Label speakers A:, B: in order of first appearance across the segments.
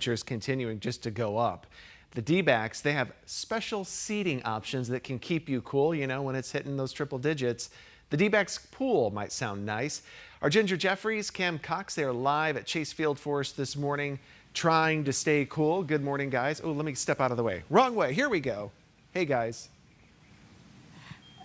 A: temperatures continuing just to go up. The D-backs, they have special seating options that can keep you cool, when it's hitting those triple digits. The D-backs pool might sound nice. Our Ginger Jeffries, Cam Cox, they are live at Chase Field for us this morning, trying to stay cool. Good morning, guys. Oh, let me step out of the way. Wrong way. Here we go. Hey, guys.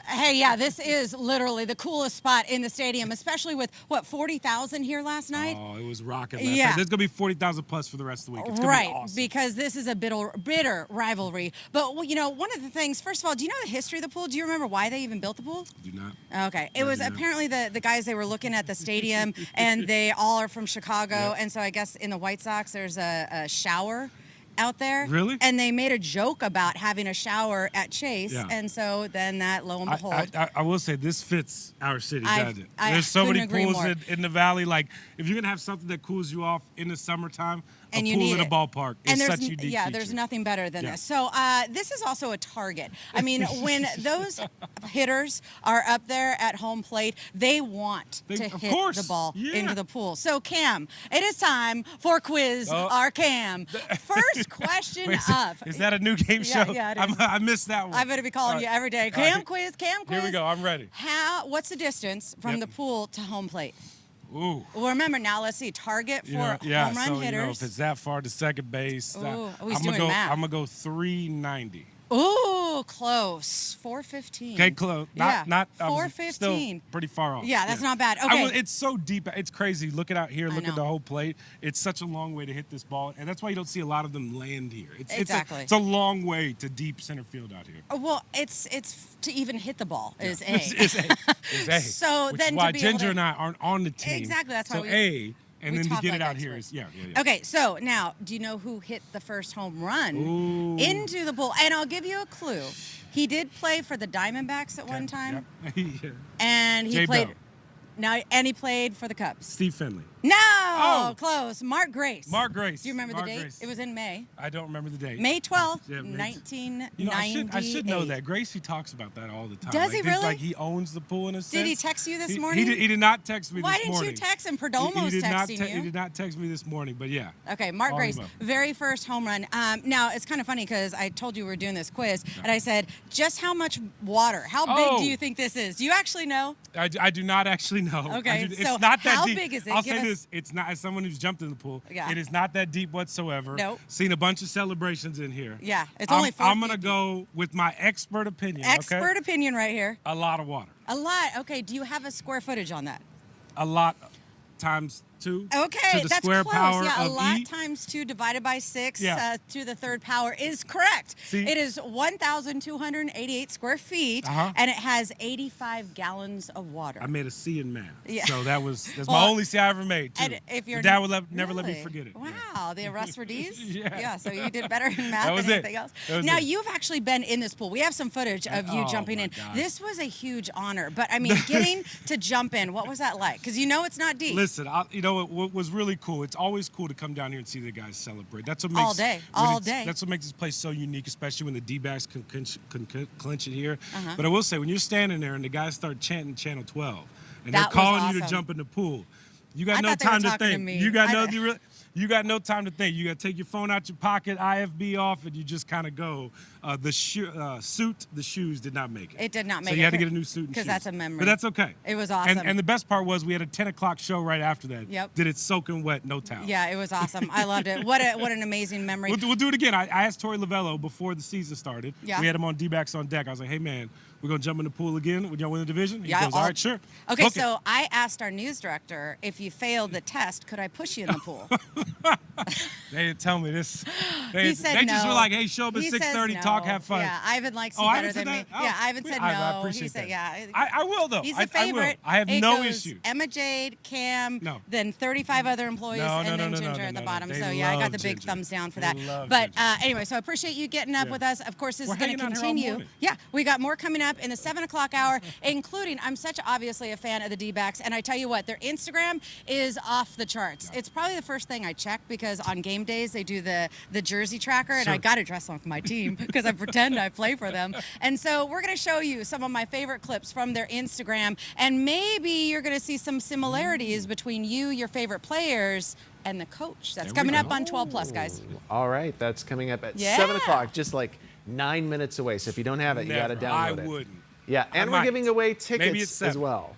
B: Hey, yeah, this is literally the coolest spot in the stadium, especially with, 40,000 here last night?
C: Oh, it was rocking last night.
B: Yeah.
C: There's going to be 40,000 plus for the rest of the week. It's going to be awesome.
B: Because this is a bitter rivalry. But, one of the things, first of all, do you know the history of the pool? Do you remember why they even built the pool?
C: Do not.
B: Okay. It was apparently the guys, they were looking at the stadium, and they all are from Chicago,
C: Yep.
B: and so I guess in the White Sox there's a shower out there.
C: Really?
B: And they made a joke about having a shower at Chase,
C: Yeah.
B: and so then that, lo and behold.
C: I will say this fits our city, doesn't it?
B: I
C: There's so many
B: couldn't agree
C: pools
B: more.
C: in the valley. Like, if you're going to have something that cools you off in the summertime,
B: And
C: a
B: you
C: pool
B: need
C: at a
B: it.
C: ballpark
B: And
C: is
B: there's
C: such a unique
B: there's
C: feature.
B: nothing better than
C: Yeah.
B: this. So this is also a target. I mean, when those hitters are up there at home plate, they want to
C: of
B: hit
C: course.
B: the ball
C: Yeah.
B: into the pool. So Cam, it is time for Quiz Our Cam. First question
C: Wait,
B: up.
C: is that a new game
B: Yeah,
C: show?
B: yeah, it is.
C: I missed that one.
B: I better be calling
C: All
B: you
C: right.
B: every day.
C: All
B: Cam
C: right.
B: quiz.
C: Here we go. I'm ready.
B: What's the distance from
C: Yep.
B: the pool to home plate?
C: Ooh.
B: Well, remember now. Let's see. Target for
C: Yeah,
B: home run
C: so,
B: hitters.
C: if it's that far to second base,
B: Ooh,
C: I'm
B: he's
C: gonna
B: doing
C: go.
B: math.
C: I'm gonna go 390.
B: Ooh, close. 415.
C: Okay, close.
B: Yeah,
C: Not. I was
B: 415.
C: Still pretty far off.
B: Yeah, that's not bad. Okay.
C: It's so deep. It's crazy. Looking out here, look at
B: know.
C: the whole plate. It's such a long way to hit this ball, and that's why you don't see a lot of them land here.
B: Exactly.
C: It's a long way to deep center field out here.
B: Well, it's to even hit the ball is A.
C: It's A.
B: So
C: Which
B: then
C: is why
B: to be able
C: Ginger
B: to-
C: and I aren't on the team.
B: Exactly, that's why
C: so
B: we-
C: A, and
B: we
C: then to
B: talk
C: get
B: like
C: it out here
B: experts.
C: is yeah.
B: Okay, so now, do you know who hit the first home run
C: Ooh.
B: into the pool? And I'll give you a clue. He did play for the Diamondbacks at one time,
C: Yep. Yeah.
B: and he
C: J.
B: played.
C: Bell.
B: Now, and he played for the Cubs.
C: Steve Finley.
B: No, close. Mark Grace.
C: Mark Grace.
B: Do you remember
C: Mark
B: the date?
C: Grace.
B: It was in May.
C: I don't remember the date.
B: May 12th,
C: Yeah, May-
B: 1998.
C: I should know that. Gracie talks about that all the time.
B: Does he
C: it's
B: really?
C: Like he owns the pool in a sense.
B: Did he text you this
C: He-
B: morning?
C: He did not text me
B: Why
C: this
B: didn't
C: morning.
B: you text him?
C: He
B: Perdomo's
C: did not
B: texting you.
C: He did not text me this morning, but yeah.
B: Okay, Mark
C: All
B: Grace,
C: above.
B: very first home run. Now, it's kind of funny because I told you we were doing this quiz, and I said, just how much water, how big
C: Oh.
B: do you think this is? Do you actually know?
C: I do not actually know.
B: Okay,
C: it's
B: so
C: not that
B: how
C: deep.
B: big is it?
C: I'll
B: Give
C: say
B: us-
C: this: it's not. As someone who's jumped in the pool,
B: Yeah.
C: it is not that deep whatsoever.
B: Nope.
C: Seen a bunch of celebrations in here.
B: Yeah, it's only
C: I'm gonna
B: 450.
C: go with my expert opinion.
B: Expert
C: okay?
B: opinion right here.
C: A lot of water.
B: A lot. Okay, do you have a square footage on that?
C: A lot times 2.
B: Okay,
C: to the
B: that's
C: square
B: close.
C: power
B: Yeah, a
C: of
B: lot
C: E.
B: times 2 divided by 6
C: Yeah.
B: to the third power is correct.
C: See?
B: It is 1,288 square feet,
C: Uh-huh.
B: and it has 85 gallons of water.
C: I made a C in math.
B: Yeah.
C: So that's
B: Well,
C: my only C I ever made too.
B: And if you're
C: My dad would never let me
B: Really?
C: forget it.
B: Wow, the Russ for D's?
C: Yeah.
B: So you did better in math
C: That was
B: than
C: it.
B: anything else.
C: That was
B: Now,
C: it.
B: you've actually been in this pool. We have some footage of you
C: Oh,
B: jumping
C: my
B: in.
C: gosh.
B: This was a huge honor, but I mean, getting to jump in, what was that like? Because you know it's not deep.
C: Listen, you know what was really cool? It's always cool to come down here and see the guys celebrate. That's what makes
B: All day,
C: when
B: all
C: it's-
B: day.
C: That's what makes this place so unique, especially when the D-backs can clinch it here.
B: Uh-huh.
C: But I will say, when you're standing there and the guys start chanting Channel 12, and
B: That
C: they're
B: was
C: calling you to
B: awesome.
C: jump in the pool, you
B: I
C: got no
B: thought they were
C: time to
B: talking to
C: think.
B: me.
C: You got
B: I
C: no.
B: know.
C: You got no time to think. You got to take your phone out your pocket, IFB off, and you just kind of go. The suit, the shoes did not make it.
B: It did not make
C: So
B: it.
C: you had to get a new suit and
B: Because
C: shoes.
B: that's a memory.
C: But that's okay.
B: It was awesome.
C: And the best part was we had a 10 o'clock show right after that.
B: Yep.
C: Did it soaking wet, no towel.
B: Yeah, it was awesome. I loved it. What an amazing memory.
C: We'll do it again. I asked Tori Lavello before the season started.
B: Yeah.
C: We had him on D-backs on deck. I was like, hey, man, we're going to jump in the pool again when y'all win the division? He
B: Yeah,
C: goes, all right, sure.
B: Okay,
C: Book it."
B: so I asked our news director, if you failed the test, could I push you in the pool?
C: They didn't tell me this.
B: He said
C: they
B: no.
C: just were like, hey, show up at
B: He says
C: 6:30,
B: no.
C: talk, have fun.
B: Yeah, Ivan likes
C: Oh,
B: you
C: Ivan
B: better
C: said
B: than me.
C: that? Oh,
B: Yeah, Ivan said no.
C: I appreciate
B: He said,
C: that.
B: yeah.
C: I will, though.
B: He's
C: I
B: the favorite.
C: I have
B: It
C: no
B: goes
C: issue.
B: Emma Jade, Cam,
C: No.
B: then 35 other employees,
C: No,
B: and then
C: no,
B: Ginger at the
C: no.
B: bottom.
C: They
B: So yeah, I got
C: love
B: the big
C: Ginger.
B: thumbs down for
C: They
B: that.
C: love
B: But
C: Ginger.
B: anyway, so I appreciate you getting up
C: Yeah.
B: with us. Of course, this
C: We're
B: is going to
C: hanging out here all
B: continue.
C: morning.
B: Yeah, we got more coming up in the 7 o'clock hour, including, I'm such obviously a fan of the D-backs, and I tell you what, their Instagram is off the charts. It's probably the first thing I check because on game game days, they do the jersey tracker, and I got to dress like my team because I pretend I play for them. And so we're going to show you some of my favorite clips from their Instagram, and maybe you're going to see some similarities between you, your favorite players, and the coach. That's coming up on 12 Plus, guys.
A: All right, that's coming up at
B: Yeah.
A: 7 o'clock, just like 9 minutes away. So if you don't have it, you got to
C: Never.
A: download
C: I
A: it.
C: wouldn't.
A: Yeah, and
C: I
A: we're
C: might.
A: giving away
C: Maybe it's
A: tickets as
C: 7.
A: well.